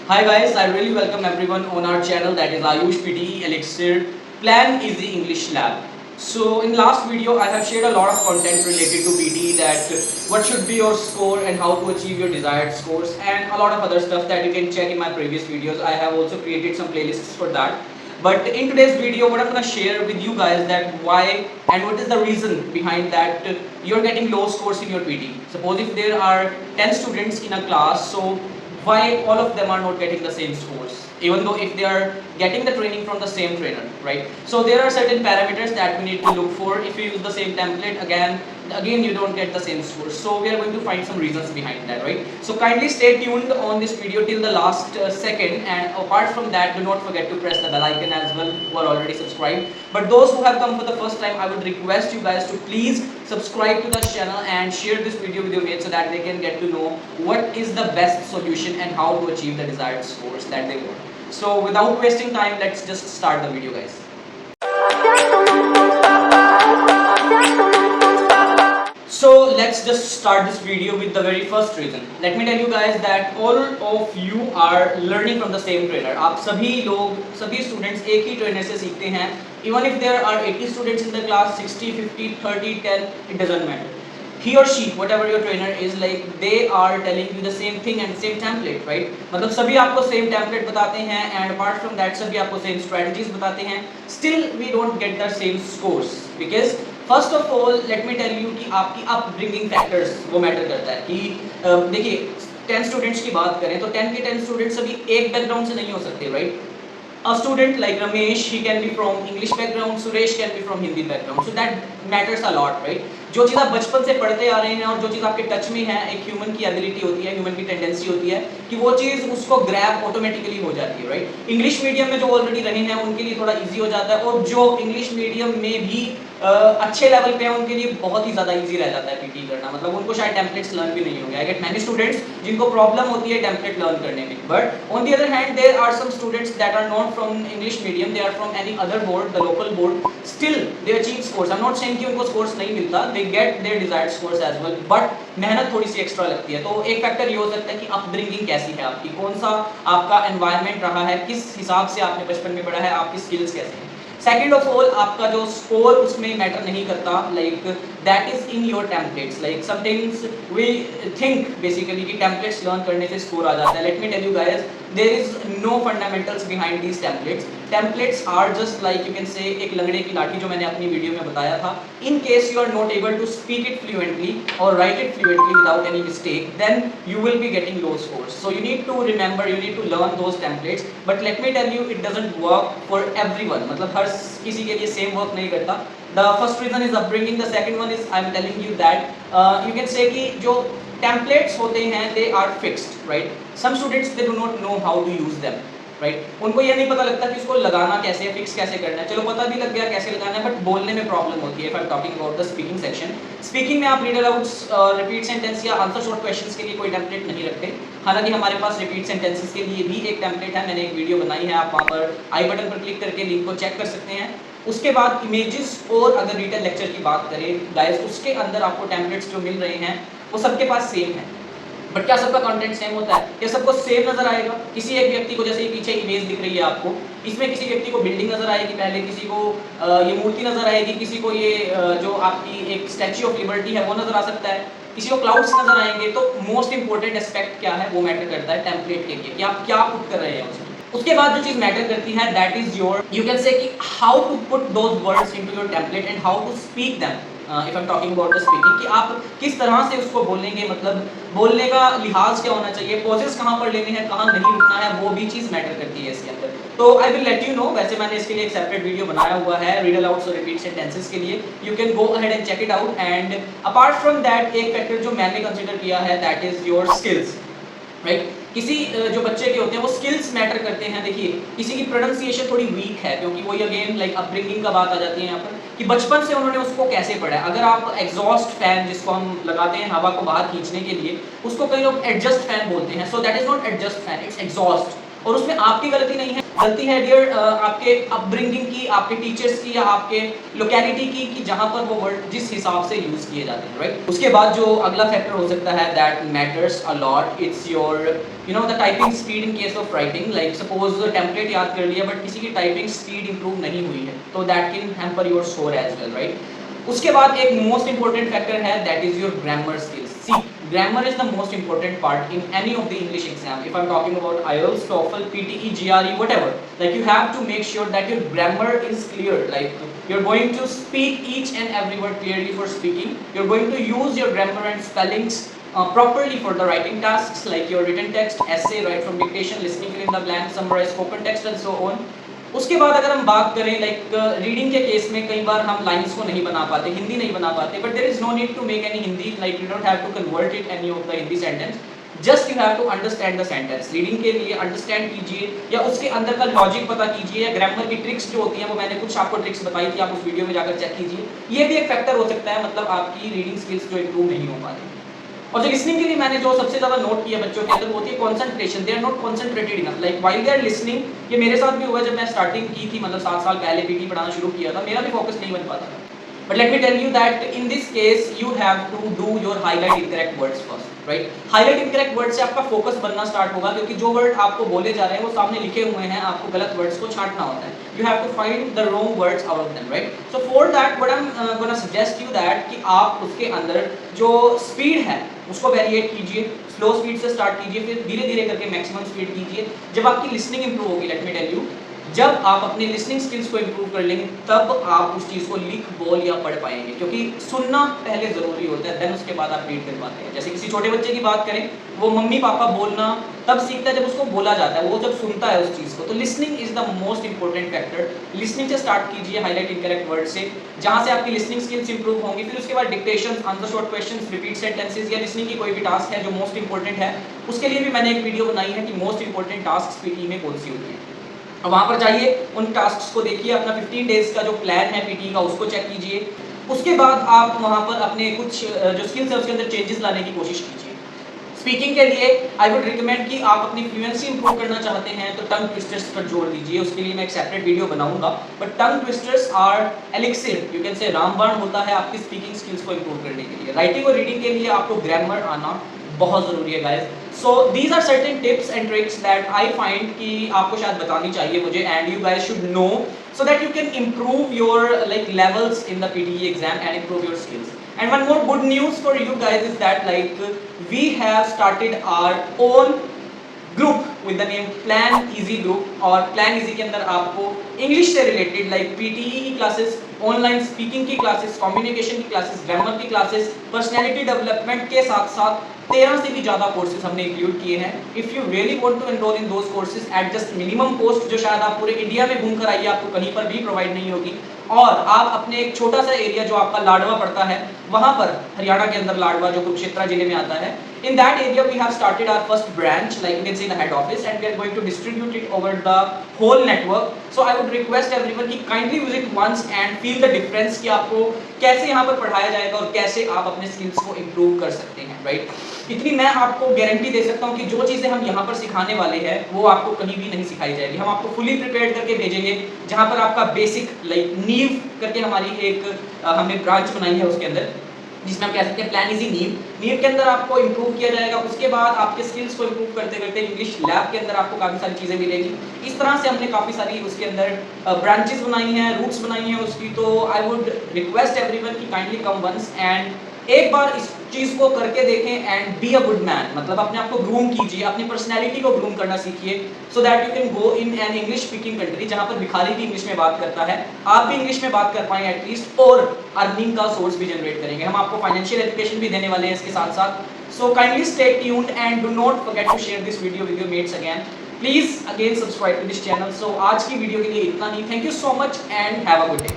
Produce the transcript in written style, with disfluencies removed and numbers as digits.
Hi guys, I really welcome everyone on our channel, that is Ayush PTE Elixir Plan Easy English Lab. So in last video I have shared a lot of content related to PTE, that what should be your score and how to achieve your desired scores, and a lot of other stuff that you can check in my previous videos. I have also created some playlists for that. But in today's video what I'm going to share with you guys, that why and what is the reason behind that you're getting low scores in your PTE. Suppose if there are 10 students in a class, so why all of them are not getting the same scores, even though if they are getting the training from the same trainer, right? So there are certain parameters that we need to look for. If you use the same template, again you don't get the same scores. So we are going to find some reasons behind that, right? So kindly stay tuned on this video till the last second, and apart from that, do not forget to press the bell icon as well who are already subscribed. But those who have come for the first time, I would request you guys to please subscribe to the channel and share this video with your mates, so that they can get to know what is the best solution and how to achieve the desired scores that they want. So without wasting time, let's just start the video, guys. So let's just start this video with the very first reason. Let me tell you guys that all of you are learning from the same trainer. आप सभी लोग, सभी students एक ही trainer से सीखते हैं. Even if there are 80 students in the class, 60, 50, 30, 10, it doesn't matter. He or she, whatever your trainer is, like they are telling you the same thing and same template, right? मतलब सभी आपको same template बताते हैं, and apart from that सभी आपको same strategies बताते हैं. Still we don't get the same scores because first of all let me tell you कि आपकी अपब्रिंगिंग फैक्टर्स वो मैटर करता है. कि देखिए 10 स्टूडेंट्स की बात करें तो 10 के 10 स्टूडेंट्स सभी एक बैकग्राउंड से नहीं हो सकते, right? A student like Ramesh, he can be from English background, Suresh can be from Hindi background, so that matters a lot, right? जो चीज़ आप बचपन से पढ़ते आ रहे हैं और जो चीज़ आपके टच में है, एक ह्यूमन की एबिलिटी होती है, ह्यूमन की टेंडेंसी होती है कि वो चीज़ उसको ग्रैब ऑटोमेटिकली हो जाती है, राइट? इंग्लिश मीडियम में जो ऑलरेडी रहे हैं उनके लिए थोड़ा इजी हो जाता है, और जो इंग्लिश मीडियम में भी अच्छे लेवल पे हैं उनके लिए बहुत ही ज़्यादा इजी रह जाता है पीटी करना. मतलब उनको शायद टेम्पलेट्स लर्न भी नहीं होंगे. आई गेट मैनी स्टूडेंट्स जिनको प्रॉब्लम होती है टेम्पलेट लर्न करने में, but on the other hand there are some students that are not from English medium, they are from any other board, the local board, still they achieve scores. I am not saying कि उनको scores नहीं मिलता, they get their desired scores as well, but मेहनत थोड़ी सी extra लगती है. तो एक फैक्टर ये हो सकता है कि अपब्रिंगिंग कैसी है आपकी, कौन सा आपका एनवायरनमेंट रहा है, किस हिसाब से आपने बचपन में पढ़ा है, आपकी स्किल्स कैसे हैं. सेकेंड ऑफ ऑल, आपका जो स्कोर उसमें मैटर नहीं करता, like that is in your templates. Like sometimes we think basically कि टेम्पलेट्स लर्न करने से स्कोर आ जाता है. Let me tell you guys, there is no fundamentals behind these templates. Templates are just like you can say एक लंगड़े की लाठी, जो मैंने अपनी वीडियो में बताया था. In case you are not able to speak it fluently और write it fluently without any mistake, then you will be getting low scores. So you need to remember, you need to learn those templates, but let me tell you it doesn't work for everyone. मतलब हर किसी के लिए same work नहीं करता. The first reason is upbringing, the second one is I am telling you that you can say कि जो templates होते हैं they are fixed, right? Some students they do not know how to use them, right? उनको ये नहीं पता लगता कि उसको लगाना कैसे है, फिक्स कैसे करना है. चलो पता भी लग गया कैसे लगाना है, बट बोलने में प्रॉब्लम होती है. If I'm talking about the speaking section, speaking में आप रीड अलाउड्स, रिपीट सेंटेंस या आंसर शॉर्ट क्वेश्चंस के लिए कोई टेम्पलेट नहीं रखते. हालांकि हमारे पास रिपीट सेंटेंसेस के लिए भी एक टेम्पलेट है, मैंने एक वीडियो बनाई है, आप वहाँ पर आई बटन पर क्लिक करके लिंक को चेक कर सकते हैं. उसके बाद इमेजेस, और अगर डिटेल लेक्चर की बात करें गाइस, उसके अंदर आपको टेम्पलेट्स जो मिल रहे हैं वो सबके पास सेम है. बट क्या सबका कंटेंट सेम होता है? क्या सबको सेम नजर आएगा? किसी एक व्यक्ति को, जैसे पीछे इमेज दिख रही है आपको, इसमें किसी व्यक्ति को बिल्डिंग नजर आएगी पहले, किसी को ये मूर्ति नजर आएगी, किसी को ये जो आपकी एक स्टैच्यू ऑफ लिबर्टी है वो नजर आ सकता है, किसी को क्लाउड्स नजर आएंगे. तो मोस्ट इंपॉर्टेंट एस्पेक्ट क्या है, वो मैटर करता है टेम्पलेट के लिए कि आप क्या पुट कर रहे हैं उसमें. उसके बाद जो चीज मैटर करती है that is your, you can say कि how to put those words into your template and how to speak them. If I am talking about the speaking, कि आप किस तरह से उसको बोलेंगे, मतलब बोलने का लिहाज क्या होना चाहिए, पॉजेस कहाँ पर लेने हैं, कहाँ नहीं रुकना है, वो भी चीज़ मैटर करती है इसके अंदर. तो I will let you know. वैसे मैंने इसके लिए एक सेपरेट वीडियो बनाया हुआ है रीड अलाउड्स और रिपीट सेंटेंसेस के लिए. You can go ahead and check it out. And apart from that, एक फैक्टर जो मैंने कंसिडर किया है that is your skills, right? किसी जो बच्चे के होते हैं वो स्किल्स मैटर करते हैं. देखिए किसी की प्रोनाउंसिएशन थोड़ी वीक है, क्योंकि वही अगेन लाइक अपब्रिंगिंग का बात आ जाती है यहाँ पर कि बचपन से उन्होंने उसको कैसे पढ़ा है. अगर आप एग्जॉस्ट फैन, जिसको हम लगाते हैं हवा को बाहर खींचने के लिए, उसको कई लोग एडजस्ट फैन बोलते हैं. So that is not adjust fan, it's exhaust. और उसमें आपकी गलती नहीं है, गलती है डियर आपके अपब्रिंगिंग की, आपके टीचर्स की या आपके लोकेलिटी की, कि जहां पर वो वर्ड जिस हिसाब से यूज किए जाते हैं, राइट। उसके बाद जो अगला फैक्टर हो सकता है that matters a lot, it's your the typing speed in case of writing. Like suppose template याद कर लिया बट किसी की टाइपिंग स्पीड इंप्रूव नहीं हुई है, तो that can hamper your score as well, right. उसके बाद एक मोस्ट इंपॉर्टेंट फैक्टर है that is your grammar skills. See, grammar is the most important part in any of the English exam. If I'm talking about IELTS, TOEFL, PTE, GRE, whatever, like you have to make sure that your grammar is clear. Like you're going to speak each and every word clearly for speaking. You're going to use your grammar and spellings properly for the writing tasks like your written text, essay, write from dictation, listening, fill in the blanks, summarize spoken text and so on. उसके बाद अगर हम बात करें like reading के case में कई बार हम लाइंस को नहीं बना पाते, हिंदी नहीं बना पाते, but there is no need to make any Hindi, like you don't have to convert it any of the Hindi sentence, just you have to understand the sentence. Reading के लिए अंडरस्टैंड कीजिए या उसके अंदर का लॉजिक पता कीजिए, या ग्रामर की ट्रिक्स जो होती हैं वो मैंने कुछ आपको ट्रिक्स बताई थी, आप उस वीडियो में जाकर चेक कीजिए। ये भी एक फैक्टर हो सकता है, मतलब आपकी रीडिंग स्किल्स जो इंप्रूव नहीं हो पा रही। और जो लिसनिंग के लिए मैंने जो सबसे ज्यादा नोट किया बच्चों के अंदर वो होती है concentration. They are not concentrated enough, like while they are listening. ये मेरे साथ भी हुआ जब मैं स्टार्टिंग की थी, मतलब 7 साल पहले पीटी पढ़ाना शुरू किया था, मेरा भी फोकस नहीं बन पाता था। But let me tell you that in this case you have to do your highlight incorrect words first, right. Highlight incorrect word से आपका फोकस बनना स्टार्ट होगा, क्योंकि जो वर्ड आपको बोले जा रहे हैं वो सामने लिखे हुए हैं, आपको गलत वर्ड्स को छांटना होता है। You have to find the wrong words out of them, right. So for that what I am gonna suggest you that कि आप उसके अंदर जो स्पीड है उसको वेरिएट कीजिए, स्लो स्पीड से स्टार्ट कीजिए, फिर धीरे धीरे करके मैक्सिमम स्पीड कीजिए। जब आपकी लिसनिंग इंप्रूव होगी, लेट मी टेल यू, जब आप अपने लिसनिंग स्किल्स को इंप्रूव कर लेंगे तब आप उस चीज़ को लिख, बोल या पढ़ पाएंगे, क्योंकि सुनना पहले ज़रूरी होता है, देन उसके बाद आप रीड कर पाते हैं। जैसे किसी छोटे बच्चे की बात करें, वो मम्मी पापा बोलना तब सीखता है जब उसको बोला जाता है, वो जब सुनता है उस चीज़ को। तो listening is the most important factor. Listening से स्टार्ट कीजिए, हाईलाइट इनकरेक्ट वर्ड से, जहाँ से आपकी लिसनिंग स्किल्स इंप्रूव होंगी। फिर उसके बाद dictation, answer short questions, repeat sentences या लिसनिंग की कोई भी टास्क है जो मोस्ट इंपॉर्टेंट है, उसके लिए भी मैंने एक वीडियो बनाई है कि मोस्ट इंपॉर्टेंट टास्क पीटी में कौन सी होती है। अब वहाँ पर जाइए, उन टास्क्स को देखिए, अपना 15 डेज का जो प्लान है पीटी का उसको चेक कीजिए। उसके बाद आप वहाँ पर अपने कुछ जो स्किल्स है उसके अंदर चेंजेस लाने की कोशिश कीजिए। स्पीकिंग के लिए आई वुड रिकमेंड कि आप अपनी फ्लुएंसी इंप्रूव करना चाहते हैं तो टंग ट्विस्टर्स पर जोड़ दीजिए। उसके लिए मैं एक सेपरेट वीडियो बनाऊंगा, but tongue twisters are elixir, you can say रामबाण होता है आपकी स्पीकिंग स्किल्स को इंप्रूव करने के लिए। राइटिंग और रीडिंग के लिए आपको ग्रामर आना बहुत ज़रूरी है guys. So these are certain tips and tricks that I find कि आपको शायद बतानी चाहिए मुझे, and you guys should know so that you can improve your like levels in the PTE exam and improve your skills. And one more good news for you guys is that like we have started our own group with the name Plan Easy Group, और Plan Easy के अंदर आपको English से related like PTE की classes, online speaking की classes, communication की classes, grammar की classes, personality development के साथ साथ 13 से भी ज़्यादा कोर्सेज हमने इंक्लूड किए हैं। If you really want to enroll in those courses at just minimum cost, जो शायद आप पूरे इंडिया में घूम कर आइए आपको कहीं पर भी प्रोवाइड नहीं होगी, और आप अपने एक छोटा सा एरिया जो आपका लाडवा पड़ता है वहाँ पर, हरियाणा के अंदर लाडवा जो कुरुक्षेत्र जिले में आता है, in that area we have started our first branch, like you can see the head office, and we are going to distribute it over the whole network. So I would request everyone कि kindly visit once and feel the difference कि आपको कैसे यहाँ पर पढ़ाया जाएगा और कैसे आप अपने स्किल्स को इम्प्रूव कर सकते हैं, राइट। इतनी मैं आपको गारंटी दे सकता हूँ कि जो चीज़ें हम यहाँ पर सिखाने वाले हैं वो आपको कहीं भी नहीं सिखाई जाएगी। हम आपको फुली प्रिपेयर्ड करके भेजेंगे, जहाँ पर आपका बेसिक लाइक नींव करके हमारी एक हमने ब्रांच बनाई है उसके अंदर, जिसमें हम कह सकते हैं प्लान इजी नीव के अंदर आपको इंप्रूव किया जाएगा। उसके बाद आपके स्किल्स को इंप्रूव करते करते इंग्लिश लैब के अंदर आपको काफ़ी सारी चीज़ें मिलेगी। इस तरह से हमने काफ़ी सारी उसके अंदर ब्रांचेस बनाई हैं, रूट्स बनाई हैं उसकी। तो आई वुड रिक्वेस्ट एवरीवन कि काइंडली कम वंस एंड एक बार इस चीज़ को करके देखें and be a good man, मतलब अपने आप को ग्रूम कीजिए, अपनी पर्सनैलिटी को ग्रूम करना सीखिए, so that you can go in an English speaking country जहाँ पर भिखारी भी इंग्लिश में बात करता है, आप भी इंग्लिश में बात कर पाएँ एटलीस्ट, और अर्निंग का सोर्स भी जनरेट करेंगे। हम आपको फाइनेंशियल एजुकेशन भी देने वाले हैं इसके साथ साथ। So kindly stay tuned and do not forget to share this video with your mates again. Please again subscribe to this channel. So आज की वीडियो के लिए इतना ही। Thank you so much and have a good day.